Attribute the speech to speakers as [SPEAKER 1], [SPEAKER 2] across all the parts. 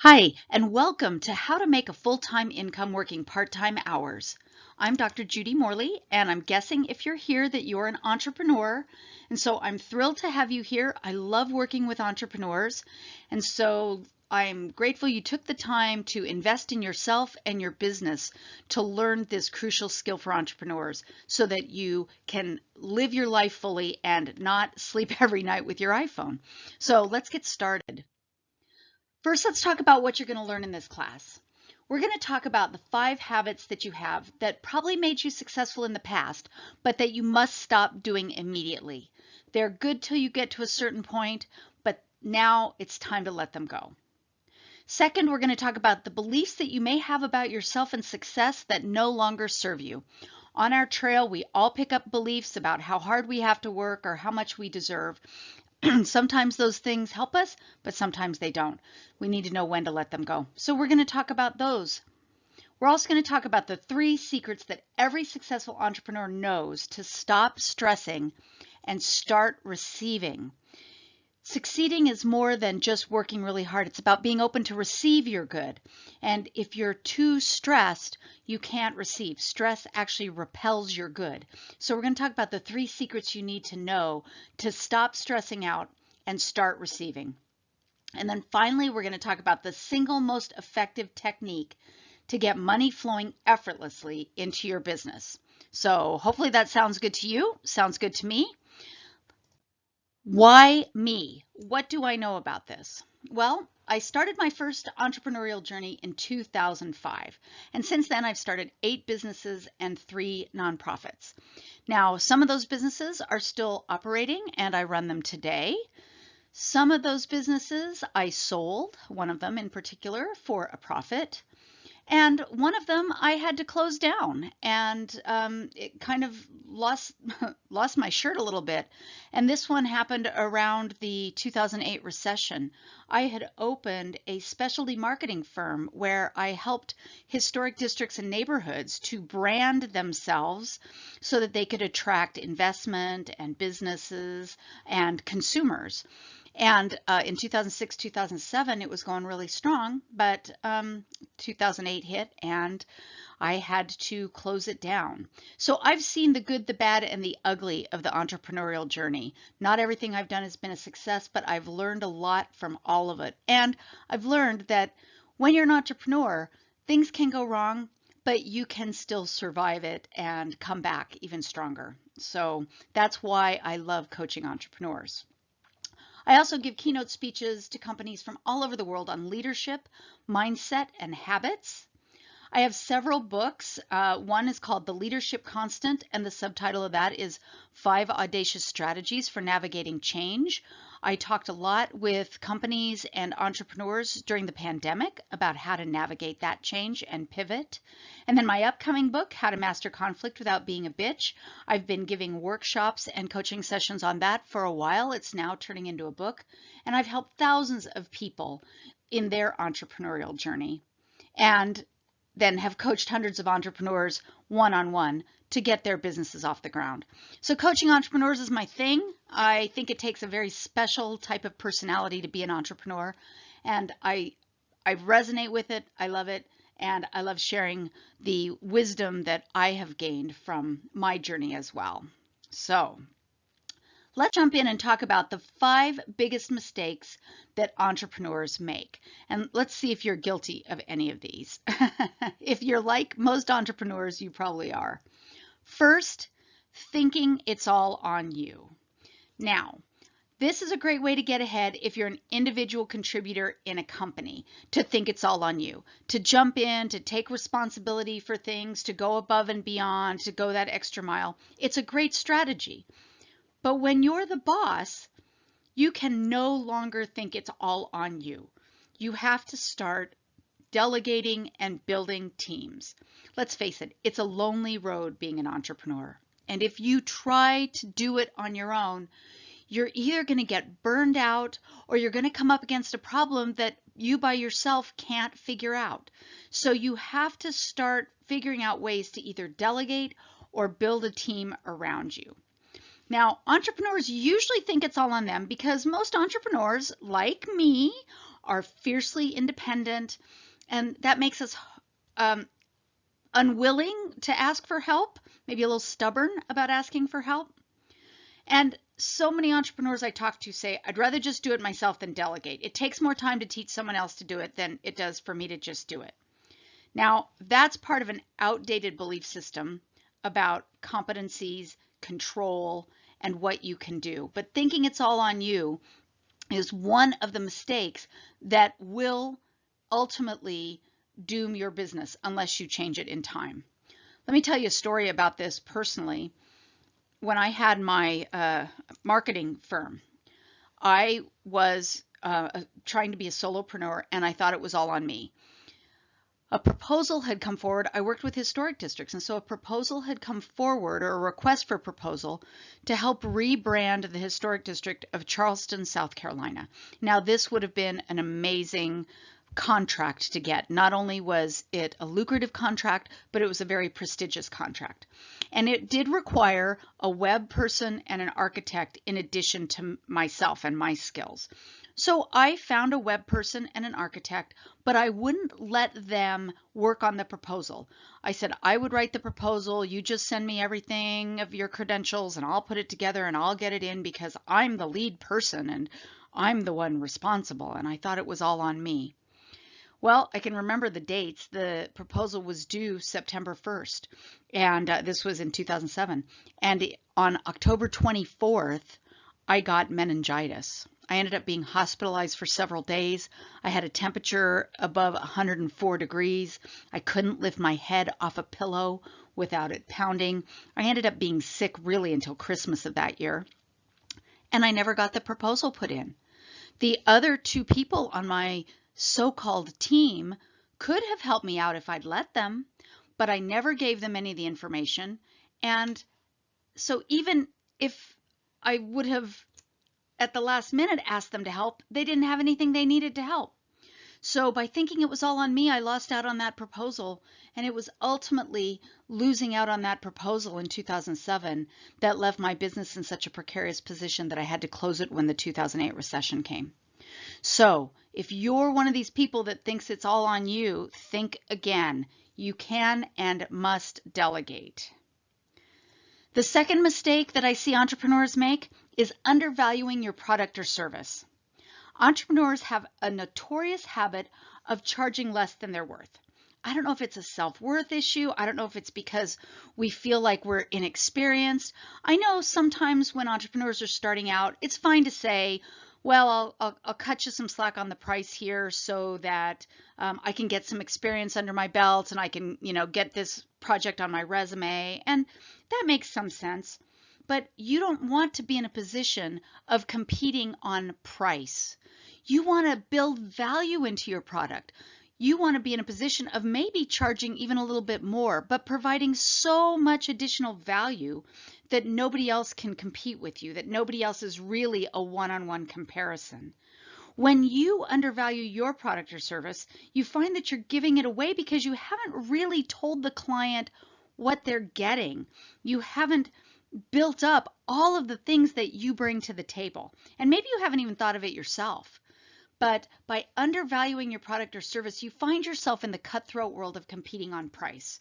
[SPEAKER 1] Hi, and welcome to How to Make a Full-Time Income Working Part-Time Hours. I'm Dr. Judy Morley, and I'm guessing if you're here that you're an entrepreneur. And so I'm thrilled to have you here. I love working with entrepreneurs. And so I'm grateful you took the time to invest in yourself and your business to learn this crucial skill for entrepreneurs so that you can live your life fully and not sleep every night with your iPhone. So let's get started. First, let's talk about what you're going to learn in this class. We're going to talk about the 5 habits that you have that probably made you successful in the past, but that you must stop doing immediately. They're good till you get to a certain point, but now it's time to let them go. Second, we're going to talk about the beliefs that you may have about yourself and success that no longer serve you. On our trail, we all pick up beliefs about how hard we have to work or how much we deserve. Sometimes those things help us, but sometimes they don't. We need to know when to let them go. So we're going to talk about those. We're also going to talk about the 3 secrets that every successful entrepreneur knows to stop stressing and start receiving. Succeeding is more than just working really hard. It's about being open to receive your good. And if you're too stressed, you can't receive. Stress actually repels your good. So we're going to talk about the 3 secrets you need to know to stop stressing out and start receiving. And then finally, we're going to talk about the single most effective technique to get money flowing effortlessly into your business. So hopefully that sounds good to you. Sounds good to me. Why me? What do I know about this? Well, I started my first entrepreneurial journey in 2005. And since then, I've started 8 businesses and 3 nonprofits. Now, some of those businesses are still operating and I run them today. Some of those businesses I sold, one of them in particular, for a profit. And one of them I had to close down, and it kind of lost lost my shirt a little bit. And this one happened around the 2008 recession. I had opened a specialty marketing firm where I helped historic districts and neighborhoods to brand themselves so that they could attract investment and businesses and consumers. And in 2006, 2007, it was going really strong, but 2008 hit and I had to close it down. So I've seen the good, the bad, and the ugly of the entrepreneurial journey. Not everything I've done has been a success, but I've learned a lot from all of it. And I've learned that when you're an entrepreneur, things can go wrong, but you can still survive it and come back even stronger. So that's why I love coaching entrepreneurs. I also give keynote speeches to companies from all over the world on leadership, mindset, and habits. I have several books. One is called The Leadership Constant, and the subtitle of that is 5 Audacious Strategies for Navigating Change. I talked a lot with companies and entrepreneurs during the pandemic about how to navigate that change and pivot. And then my upcoming book, How to Master Conflict Without Being a Bitch. I've been giving workshops and coaching sessions on that for a while. It's now turning into a book, and I've helped thousands of people in their entrepreneurial journey. And then have coached hundreds of entrepreneurs one-on-one to get their businesses off the ground. So coaching entrepreneurs is my thing. I think it takes a very special type of personality to be an entrepreneur, and I resonate with it. I love it, and I love sharing the wisdom that I have gained from my journey as well. So let's jump in and talk about the 5 biggest mistakes that entrepreneurs make. And let's see if you're guilty of any of these. If you're like most entrepreneurs, you probably are. First, thinking it's all on you. Now, this is a great way to get ahead if you're an individual contributor in a company, to think it's all on you, to jump in, to take responsibility for things, to go above and beyond, to go that extra mile. It's a great strategy. But when you're the boss, you can no longer think it's all on you. You have to start delegating and building teams. Let's face it, it's a lonely road being an entrepreneur. And if you try to do it on your own, you're either going to get burned out or you're going to come up against a problem that you by yourself can't figure out. So you have to start figuring out ways to either delegate or build a team around you. Now, entrepreneurs usually think it's all on them because most entrepreneurs, like me, are fiercely independent, and that makes us unwilling to ask for help, maybe a little stubborn about asking for help. And so many entrepreneurs I talk to say, I'd rather just do it myself than delegate. It takes more time to teach someone else to do it than it does for me to just do it. Now, that's part of an outdated belief system about competencies, control, and what you can do. But thinking it's all on you is one of the mistakes that will ultimately doom your business unless you change it in time. Let me tell you a story about this personally. When I had my marketing firm, I was trying to be a solopreneur, and I thought it was all on me. A proposal had come forward. I worked with historic districts, and so a proposal had come forward, or a request for proposal, to help rebrand the historic district of Charleston, South Carolina. Now, this would have been an amazing contract to get. Not only was it a lucrative contract, but it was a very prestigious contract. And it did require a web person and an architect in addition to myself and my skills. So I found a web person and an architect, but I wouldn't let them work on the proposal. I said, I would write the proposal, you just send me everything of your credentials and I'll put it together and I'll get it in because I'm the lead person and I'm the one responsible. And I thought it was all on me. Well, I can remember the dates. The proposal was due September 1st, and this was in 2007. And on October 24th, I got meningitis. I ended up being hospitalized for several days. I had a temperature above 104 degrees. I couldn't lift my head off a pillow without it pounding. I ended up being sick really until Christmas of that year. And I never got the proposal put in. The other two people on my so-called team could have helped me out if I'd let them, but I never gave them any of the information. And so even if I would have at the last minute asked them to help, they didn't have anything they needed to help. So by thinking it was all on me, I lost out on that proposal, and it was ultimately losing out on that proposal in 2007 that left my business in such a precarious position that I had to close it when the 2008 recession came. So if you're one of these people that thinks it's all on you, think again. You can and must delegate. The second mistake that I see entrepreneurs make is undervaluing your product or service. Entrepreneurs have a notorious habit of charging less than they're worth. I don't know if it's a self-worth issue. I don't know if it's because we feel like we're inexperienced. I know sometimes when entrepreneurs are starting out, it's fine to say, well, I'll cut you some slack on the price here so that I can get some experience under my belt and I can, get this project on my resume. And that makes some sense. But you don't want to be in a position of competing on price. You want to build value into your product. You want to be in a position of maybe charging even a little bit more, but providing so much additional value that nobody else can compete with you, that nobody else is really a one-on-one comparison. When you undervalue your product or service, you find that you're giving it away because you haven't really told the client what they're getting. You haven't built up all of the things that you bring to the table. And maybe you haven't even thought of it yourself. But by undervaluing your product or service, you find yourself in the cutthroat world of competing on price,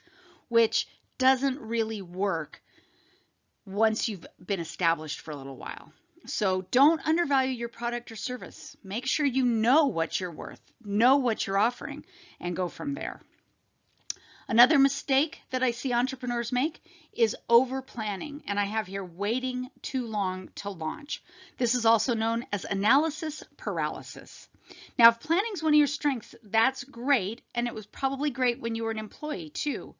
[SPEAKER 1] which doesn't really work once you've been established for a little while. So don't undervalue your product or service. Make sure you know what you're worth, know what you're offering, and go from there. Another mistake that I see entrepreneurs make is over planning, and I have here waiting too long to launch. This is also known as analysis paralysis. Now, if planning is one of your strengths, that's great, and it was probably great when you were an employee too.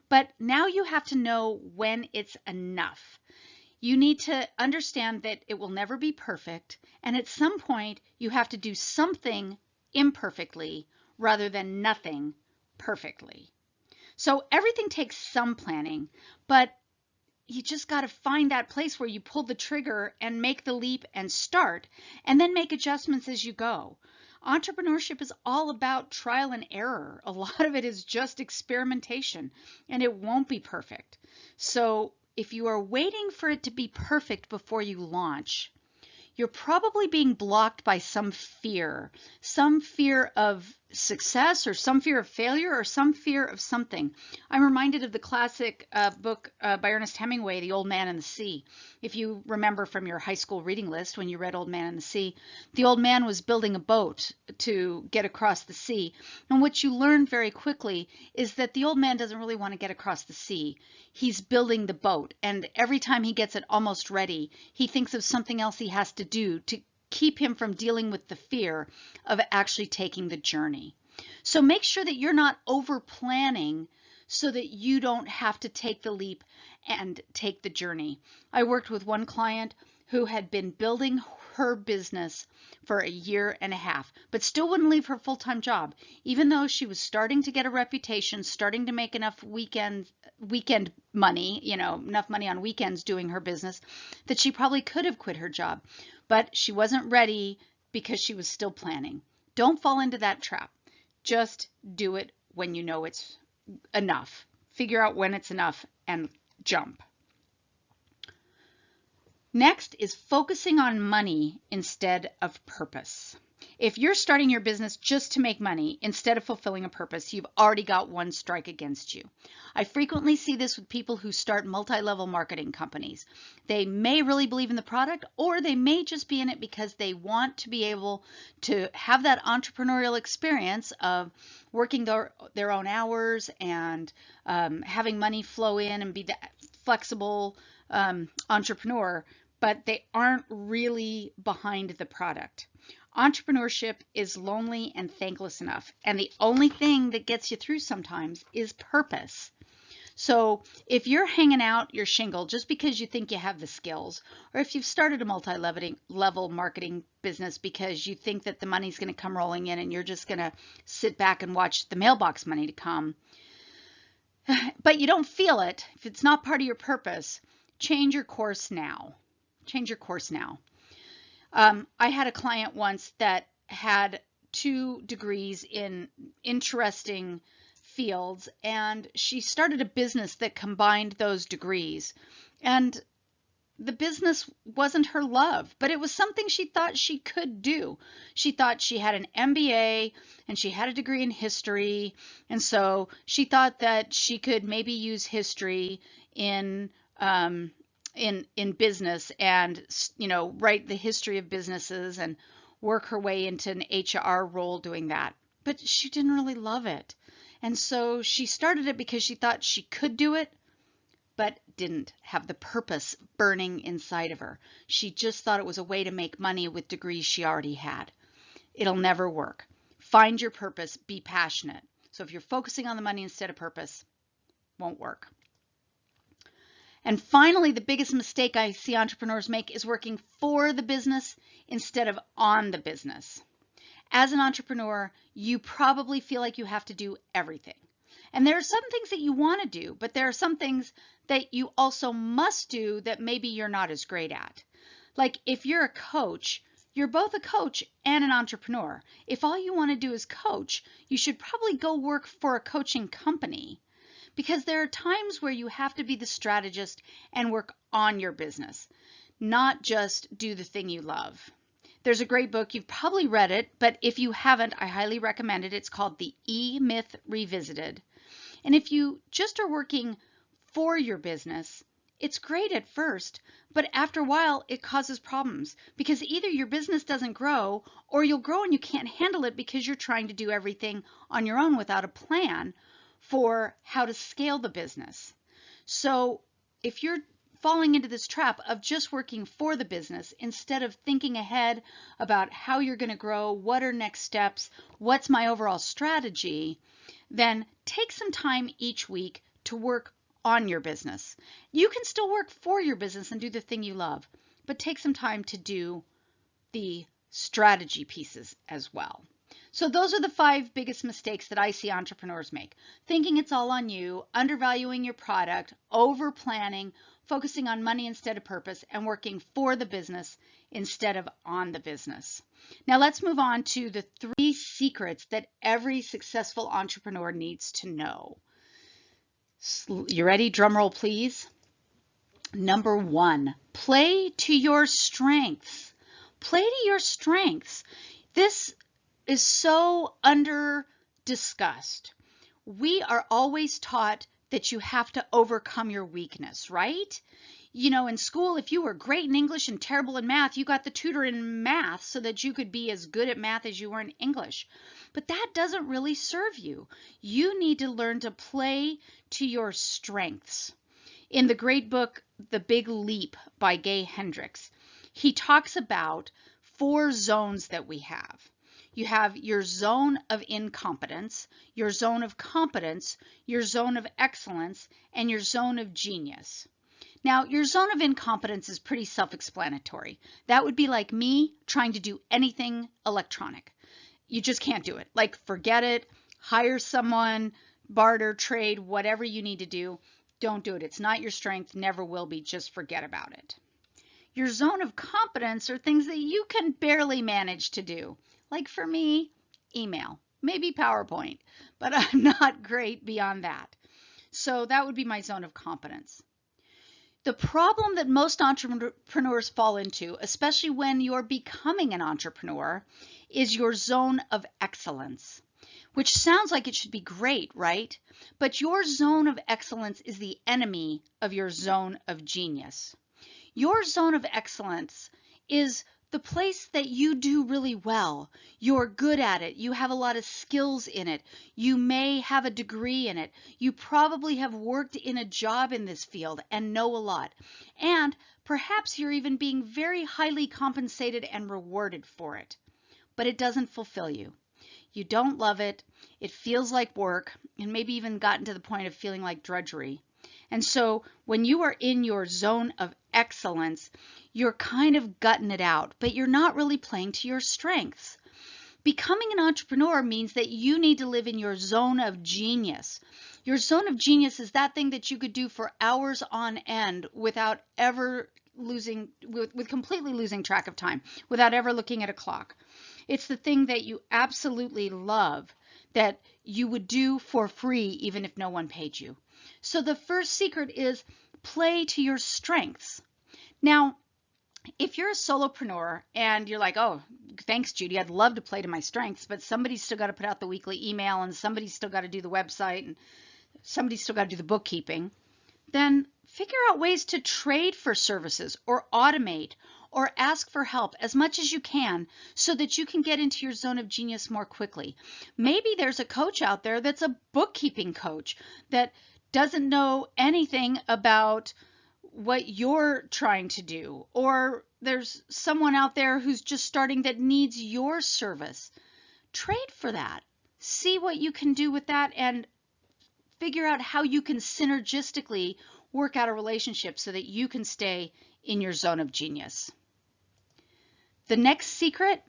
[SPEAKER 1] But now you have to know when it's enough. You need to understand that it will never be perfect, and at some point you have to do something imperfectly rather than nothing perfectly. So everything takes some planning, but you just got to find that place where you pull the trigger and make the leap and start, and then make adjustments as you go. Entrepreneurship is all about trial and error. A lot of it is just experimentation, and it won't be perfect. So if you are waiting for it to be perfect before you launch, you're probably being blocked by some fear of success, or some fear of failure, or some fear of something. I'm reminded of the classic book by Ernest Hemingway, The Old Man and the Sea. If you remember from your high school reading list when you read Old Man and the Sea, the old man was building a boat to get across the sea. And what you learn very quickly is that the old man doesn't really want to get across the sea. He's building the boat, and every time he gets it almost ready, he thinks of something else he has to do to keep him from dealing with the fear of actually taking the journey. So make sure that you're not over planning so that you don't have to take the leap and take the journey. I worked with one client who had been building her business for a year and a half, but still wouldn't leave her full-time job, even though she was starting to get a reputation, starting to make enough weekend money, enough money on weekends doing her business, that she probably could have quit her job. But she wasn't ready because she was still planning. Don't fall into that trap. Just do it when you know it's enough. Figure out when it's enough and jump. Next is focusing on money instead of purpose. If you're starting your business just to make money instead of fulfilling a purpose, you've already got one strike against you. I frequently see this with people who start multi-level marketing companies. They may really believe in the product, or they may just be in it because they want to be able to have that entrepreneurial experience of working their own hours and having money flow in and be that flexible entrepreneur, but they aren't really behind the product. Entrepreneurship is lonely and thankless enough, and the only thing that gets you through sometimes is purpose. So if you're hanging out your shingle just because you think you have the skills, or if you've started a multi-level marketing business because you think that the money's going to come rolling in and you're just going to sit back and watch the mailbox money to come, but you don't feel it, if it's not part of your purpose, change your course now. Change your course now. I had a client once that had 2 degrees in interesting fields, and she started a business that combined those degrees. And the business wasn't her love, but it was something she thought she could do. She thought she had an MBA and she had a degree in history, and so she thought that she could maybe use history in business and write the history of businesses and work her way into an HR role doing that. But she didn't really love it. And so she started it because she thought she could do it, but didn't have the purpose burning inside of her. She just thought it was a way to make money with degrees she already had. It'll never work. Find your purpose, be passionate. So if you're focusing on the money instead of purpose, won't work. And finally, the biggest mistake I see entrepreneurs make is working for the business instead of on the business. As an entrepreneur, you probably feel like you have to do everything. And there are some things that you want to do, but there are some things that you also must do that maybe you're not as great at. Like if you're a coach, you're both a coach and an entrepreneur. If all you want to do is coach, you should probably go work for a coaching company, because there are times where you have to be the strategist and work on your business, not just do the thing you love. There's a great book, you've probably read it, but if you haven't, I highly recommend it. It's called The E-Myth Revisited. And if you just are working for your business, it's great at first, but after a while it causes problems, because either your business doesn't grow, or you'll grow and you can't handle it because you're trying to do everything on your own without a plan for how to scale the business. So if you're falling into this trap of just working for the business instead of thinking ahead about how you're going to grow, what are next steps, what's my overall strategy, then take some time each week to work on your business. You can still work for your business and do the thing you love, but take some time to do the strategy pieces as well. So those are the 5 biggest mistakes that I see entrepreneurs make. Thinking it's all on you, undervaluing your product, over planning, focusing on money instead of purpose, and working for the business instead of on the business. Now let's move on to the 3 secrets that every successful entrepreneur needs to know. You ready? Drum roll, please. Number 1, play to your strengths. Play to your strengths. This is so under discussed. We are always taught that you have to overcome your weakness, right? You know, in school, if you were great in English and terrible in math, you got the tutor in math so that you could be as good at math as you were in English. But that doesn't really serve you. You need to learn to play to your strengths. In the great book, The Big Leap by Gay Hendricks, he talks about 4 zones that we have. You have your zone of incompetence, your zone of competence, your zone of excellence, and your zone of genius. Now, your zone of incompetence is pretty self-explanatory. That would be like me trying to do anything electronic. You just can't do it. Like, forget it, hire someone, barter, trade, whatever you need to do. Don't do it. It's not your strength, never will be. Just forget about it. Your zone of competence are things that you can barely manage to do. Like for me, email, maybe PowerPoint, but I'm not great beyond that. So that would be my zone of competence. The problem that most entrepreneurs fall into, especially when you're becoming an entrepreneur, is your zone of excellence, which sounds like it should be great, right? But your zone of excellence is the enemy of your zone of genius. Your zone of excellence is the place that you do really well. You're good at it. You have a lot of skills in it. You may have a degree in it. You probably have worked in a job in this field and know a lot. And perhaps you're even being very highly compensated and rewarded for it. But it doesn't fulfill you. You don't love it. It feels like work, and maybe even gotten to the point of feeling like drudgery. And so when you are in your zone of excellence, you're kind of gutting it out, but you're not really playing to your strengths. Becoming an entrepreneur means that you need to live in your zone of genius. Your zone of genius is that thing that you could do for hours on end without ever losing, with completely losing track of time, without ever looking at a clock. It's the thing that you absolutely love, that you would do for free even if no one paid you. So the first secret is play to your strengths. Now, if you're a solopreneur and you're like, oh, thanks, Judy, I'd love to play to my strengths, but somebody's still got to put out the weekly email and somebody's still got to do the website and somebody's still got to do the bookkeeping, then figure out ways to trade for services or automate or ask for help as much as you can so that you can get into your zone of genius more quickly. Maybe there's a coach out there that's a bookkeeping coach that doesn't know anything about what you're trying to do, or there's someone out there who's just starting that needs your service. Trade for that. See what you can do with that and figure out how you can synergistically work out a relationship so that you can stay in your zone of genius. The next secret,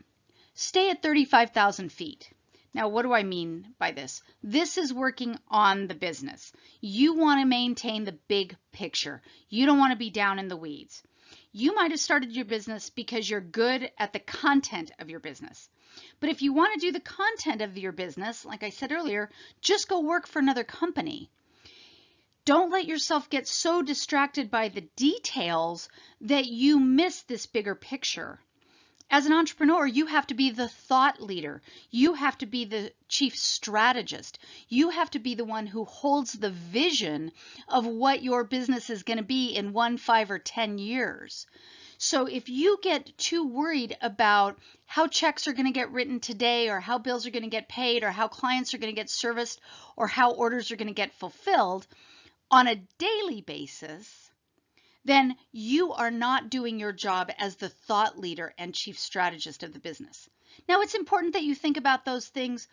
[SPEAKER 1] stay at 35,000 feet. Now, what do I mean by this? This is working on the business. You want to maintain the big picture. You don't want to be down in the weeds. You might have started your business because you're good at the content of your business. But if you want to do the content of your business, like I said earlier, just go work for another company. Don't let yourself get so distracted by the details that you miss this bigger picture. As an entrepreneur, you have to be the thought leader. You have to be the chief strategist. You have to be the one who holds the vision of what your business is going to be in 1, 5, or 10 years. So if you get too worried about how checks are going to get written today, or how bills are going to get paid, or how clients are going to get serviced, or how orders are going to get fulfilled on a daily basis, then you are not doing your job as the thought leader and chief strategist of the business. Now, it's important that you think about those things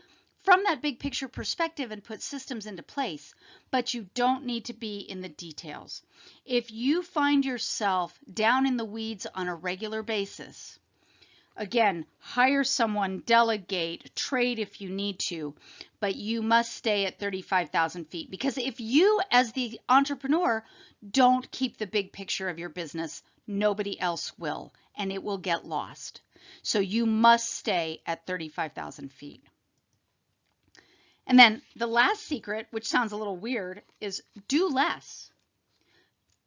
[SPEAKER 1] from that big picture perspective and put systems into place, but you don't need to be in the details. If you find yourself down in the weeds on a regular basis, again, hire someone, delegate, trade if you need to, but you must stay at 35,000 feet, because if you as the entrepreneur don't keep the big picture of your business, nobody else will, and it will get lost. So you must stay at 35,000 feet. And then the last secret, which sounds a little weird, is do less.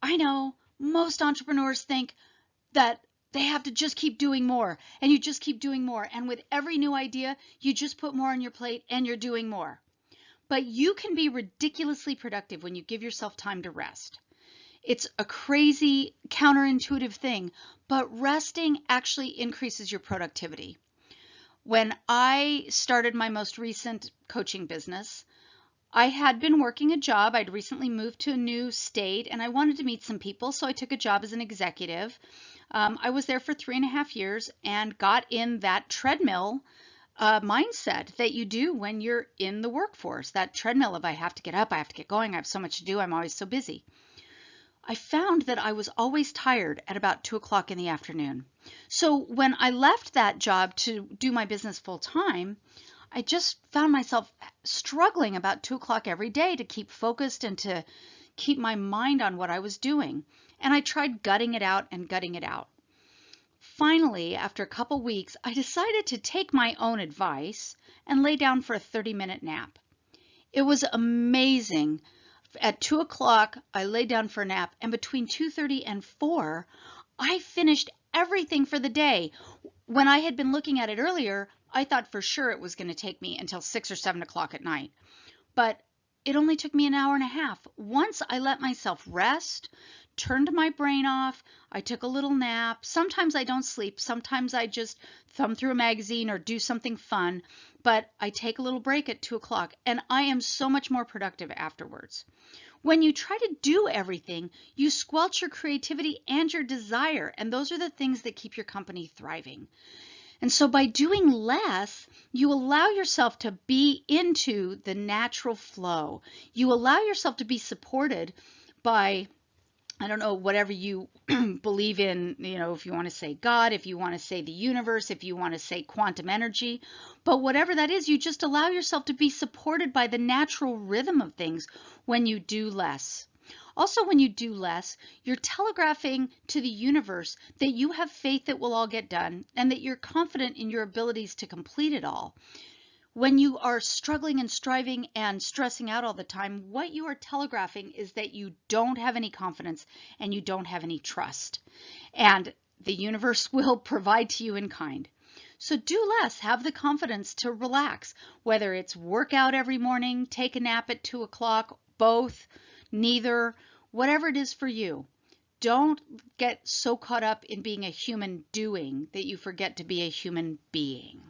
[SPEAKER 1] I know most entrepreneurs think that They have to just keep doing more, and you just keep doing more. And with every new idea, you just put more on your plate and you're doing more. But you can be ridiculously productive when you give yourself time to rest. It's a crazy counterintuitive thing, but resting actually increases your productivity. When I started my most recent coaching business, I had been working a job. I'd recently moved to a new state and I wanted to meet some people, so I took a job as an executive. I was there for 3.5 years and got in that treadmill mindset that you do when you're in the workforce. That treadmill of I have to get up, I have to get going, I have so much to do, I'm always so busy. I found that I was always tired at about 2 o'clock in the afternoon. So when I left that job to do my business full time, I just found myself struggling about 2 o'clock every day to keep focused and to keep my mind on what I was doing. And I tried gutting it out and gutting it out. Finally, after a couple weeks, I decided to take my own advice and lay down for a 30-minute nap. It was amazing. At 2 o'clock, I lay down for a nap, and between 2:30 and 4, I finished everything for the day. When I had been looking at it earlier, I thought for sure it was going to take me until 6 or 7 o'clock at night. But it only took me an hour and a half. Once I let myself rest, turned my brain off, I took a little nap. Sometimes I don't sleep. Sometimes I just thumb through a magazine or do something fun. But I take a little break at 2 o'clock, and I am so much more productive afterwards. When you try to do everything, you squelch your creativity and your desire, and those are the things that keep your company thriving. And so by doing less, you allow yourself to be into the natural flow. You allow yourself to be supported by, I don't know, whatever you believe in, if you want to say God, if you want to say the universe, if you want to say quantum energy, but whatever that is, you just allow yourself to be supported by the natural rhythm of things when you do less. Also, when you do less, you're telegraphing to the universe that you have faith that will all get done and that you're confident in your abilities to complete it all. When you are struggling and striving and stressing out all the time, what you are telegraphing is that you don't have any confidence and you don't have any trust. And the universe will provide to you in kind. So do less, have the confidence to relax, whether it's work out every morning, take a nap at 2 o'clock, both, neither, whatever it is for you. Don't get so caught up in being a human doing that you forget to be a human being.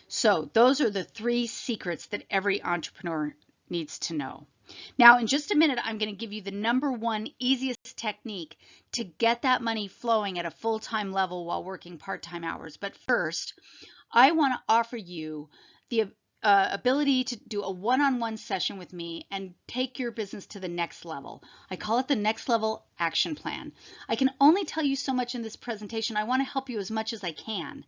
[SPEAKER 1] So those are the 3 secrets that every entrepreneur needs to know. Now, in just a minute, I'm going to give you the #1 easiest technique to get that money flowing at a full-time level while working part-time hours. But first, I want to offer you the ability to do a one-on-one session with me and take your business to the next level. I call it the Next Level Action Plan. I can only tell you so much in this presentation. I want to help you as much as I can.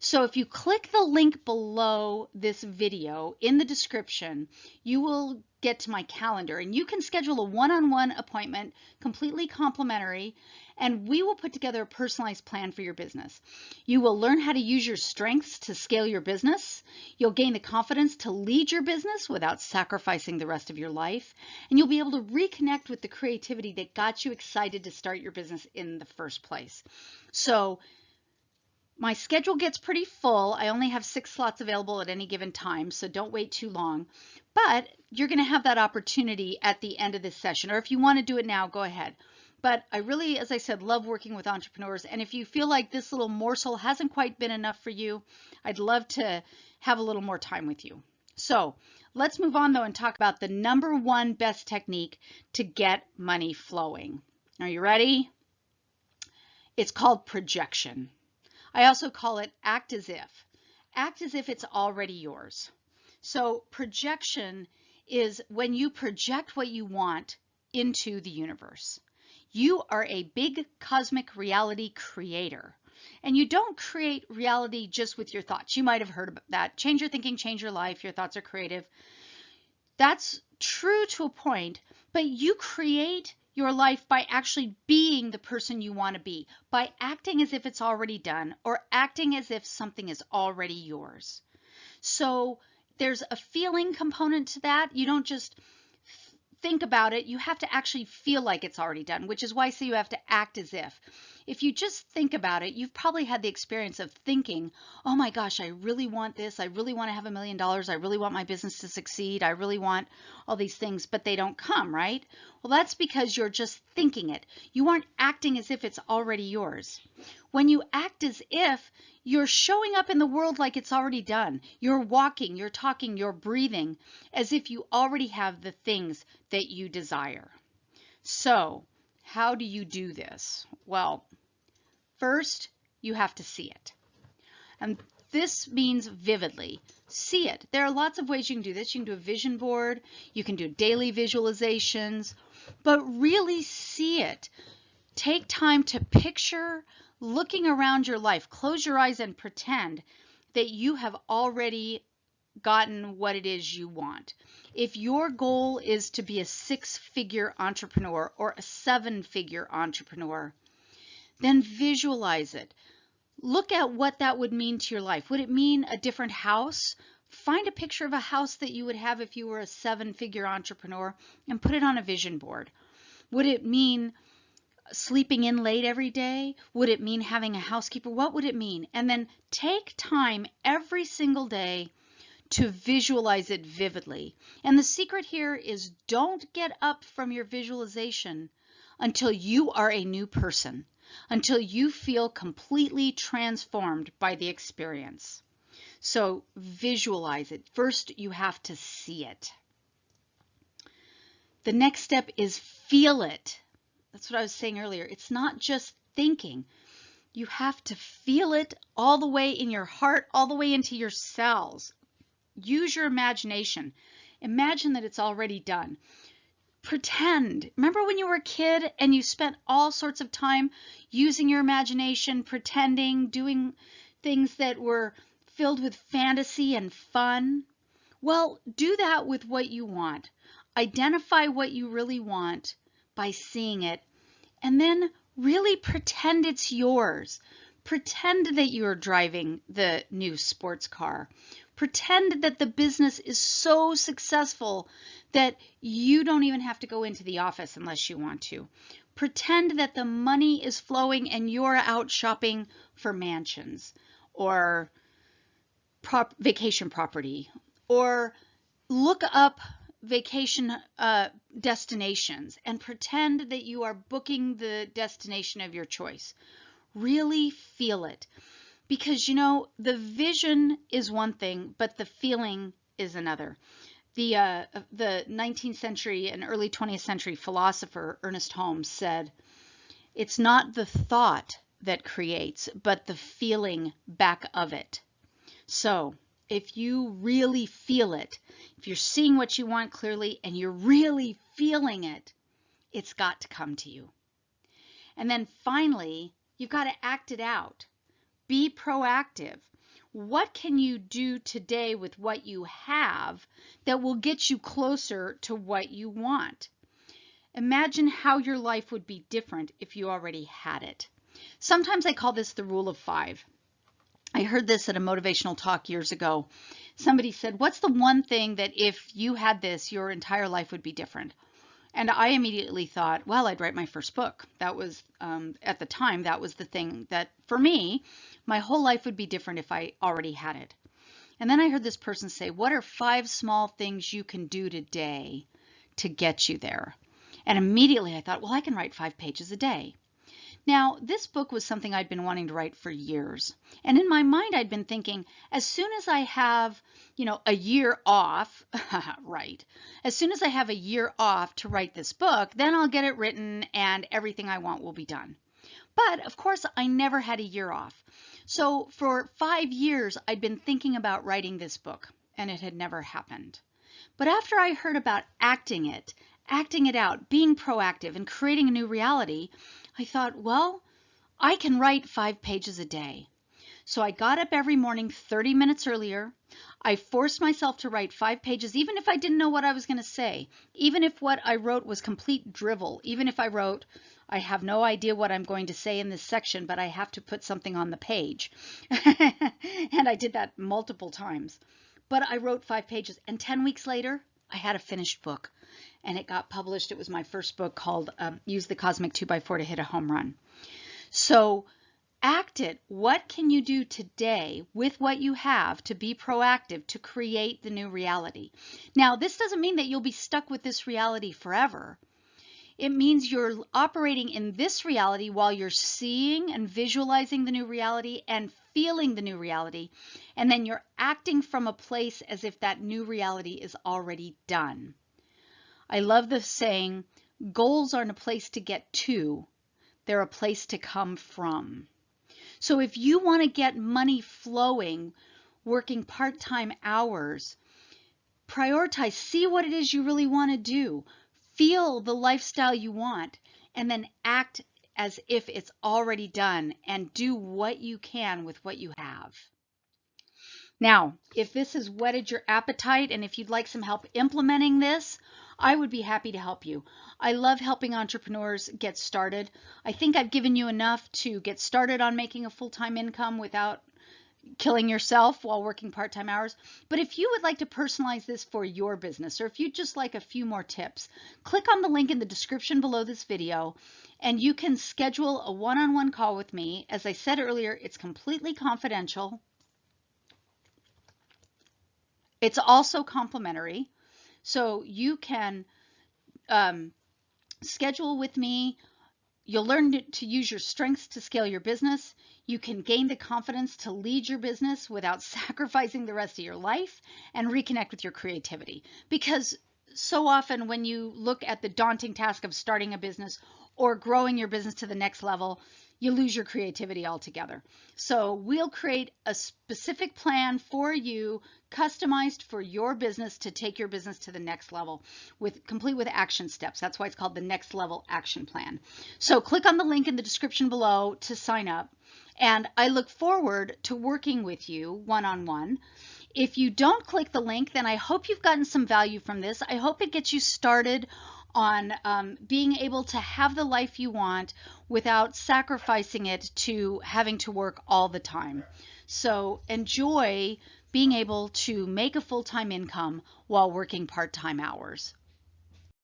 [SPEAKER 1] So if you click the link below this video in the description, you will get to my calendar and you can schedule a one-on-one appointment, completely complimentary, and we will put together a personalized plan for your business. You will learn how to use your strengths to scale your business. You'll gain the confidence to lead your business without sacrificing the rest of your life. And you'll be able to reconnect with the creativity that got you excited to start your business in the first place. So my schedule gets pretty full. I only have 6 slots available at any given time, so don't wait too long. But you're going to have that opportunity at the end of this session, or if you want to do it now, go ahead. But I really, as I said, love working with entrepreneurs. And if you feel like this little morsel hasn't quite been enough for you, I'd love to have a little more time with you. So let's move on, though, and talk about the #1 best technique to get money flowing. Are you ready? It's called projection. I also call it act as if. Act as if it's already yours. So projection is when you project what you want into the universe. You are a big cosmic reality creator. And you don't create reality just with your thoughts. You might have heard about that. Change your thinking, change your life. Your thoughts are creative. That's true to a point, but you create your life by actually being the person you want to be, by acting as if it's already done or acting as if something is already yours. So there's a feeling component to that. You don't just think about it, you have to actually feel like it's already done, which is why I say you have to act as if. If you just think about it, you've probably had the experience of thinking, oh my gosh, I really want this. I really want to have $1 million. I really want my business to succeed. I really want all these things, but they don't come, right? Well, that's because you're just thinking it. You aren't acting as if it's already yours. When you act as if, you're showing up in the world like it's already done. You're walking, you're talking, you're breathing as if you already have the things that you desire. So, how do you do this? Well, first, you have to see it. And this means vividly. See it. There are lots of ways you can do this. You can do a vision board, you can do daily visualizations, but really see it. Take time to picture looking around your life. Close your eyes and pretend that you have already gotten what it is you want. If your goal is to be a 6-figure entrepreneur or a 7-figure entrepreneur, then visualize it. Look at what that would mean to your life. Would it mean a different house? Find a picture of a house that you would have if you were a 7-figure entrepreneur and put it on a vision board. Would it mean sleeping in late every day? Would it mean having a housekeeper? What would it mean? And then take time every single day to visualize it vividly. And the secret here is don't get up from your visualization until you are a new person, until you feel completely transformed by the experience. So visualize it. First, you have to see it. The next step is feel it. That's what I was saying earlier. It's not just thinking. You have to feel it all the way in your heart, all the way into your cells. Use your imagination. Imagine that it's already done. Pretend. Remember when you were a kid and you spent all sorts of time using your imagination, pretending, doing things that were filled with fantasy and fun? Well, do that with what you want. Identify what you really want by seeing it, and then really pretend it's yours. Pretend that you're driving the new sports car. Pretend that the business is so successful that you don't even have to go into the office unless you want to. Pretend that the money is flowing and you're out shopping for mansions or vacation property, or look up vacation destinations and pretend that you are booking the destination of your choice. Really feel it, because you know the vision is one thing, but the feeling is another. The 19th century and early 20th century philosopher Ernest Holmes said, "It's not the thought that creates, but the feeling back of it." So if you really feel it, if you're seeing what you want clearly and you're really feeling it, it's got to come to you. And then finally, you've got to act it out. Be proactive. What can you do today with what you have that will get you closer to what you want? Imagine how your life would be different if you already had it. Sometimes I call this the rule of 5. I heard this at a motivational talk years ago. Somebody said, what's the one thing that if you had this, your entire life would be different? And I immediately thought, well, I'd write my first book. That was, at the time, that was the thing that, for me, my whole life would be different if I already had it. And then I heard this person say, what are 5 small things you can do today to get you there? And immediately I thought, well, I can write 5 pages a day. Now, this book was something I'd been wanting to write for years. And in my mind, I'd been thinking, as soon as I have, a year off, right, as soon as I have a year off to write this book, then I'll get it written and everything I want will be done. But of course, I never had a year off. So for 5 years, I'd been thinking about writing this book, and it had never happened. But after I heard about acting it out, being proactive, and creating a new reality, I thought, well, I can write 5 pages a day. So I got up every morning 30 minutes earlier. I forced myself to write 5 pages, even if I didn't know what I was going to say, even if what I wrote was complete drivel, even if I wrote, I have no idea what I'm going to say in this section, but I have to put something on the page. And I did that multiple times. But I wrote 5 pages, and 10 weeks later, I had a finished book and it got published. It was my first book called Use the Cosmic 2x4 to Hit a Home Run. So act it. What can you do today with what you have to be proactive to create the new reality? Now, this doesn't mean that you'll be stuck with this reality forever. It means you're operating in this reality while you're seeing and visualizing the new reality and feeling the new reality. And then you're acting from a place as if that new reality is already done. I love the saying, goals aren't a place to get to, they're a place to come from. So if you want to get money flowing, working part-time hours, prioritize, see what it is you really want to do, feel the lifestyle you want, and then act as if it's already done and do what you can with what you have. Now, if this has whetted your appetite and if you'd like some help implementing this, I would be happy to help you. I love helping entrepreneurs get started. I think I've given you enough to get started on making a full-time income without killing yourself while working part-time hours. But if you would like to personalize this for your business, or if you'd just like a few more tips, click on the link in the description below this video and you can schedule a one-on-one call with me. As I said earlier, it's completely confidential. It's also complimentary. So you can schedule with me. You'll learn to use your strengths to scale your business. You can gain the confidence to lead your business without sacrificing the rest of your life and reconnect with your creativity. Because so often when you look at the daunting task of starting a business or growing your business to the next level, you lose your creativity altogether. So we'll create a specific plan for you, customized for your business to take your business to the next level, complete with action steps. That's why it's called the Next Level Action Plan. So click on the link in the description below to sign up. And I look forward to working with you one-on-one. If you don't click the link, then I hope you've gotten some value from this. I hope it gets you started on being able to have the life you want without sacrificing it to having to work all the time. So enjoy being able to make a full-time income while working part-time hours.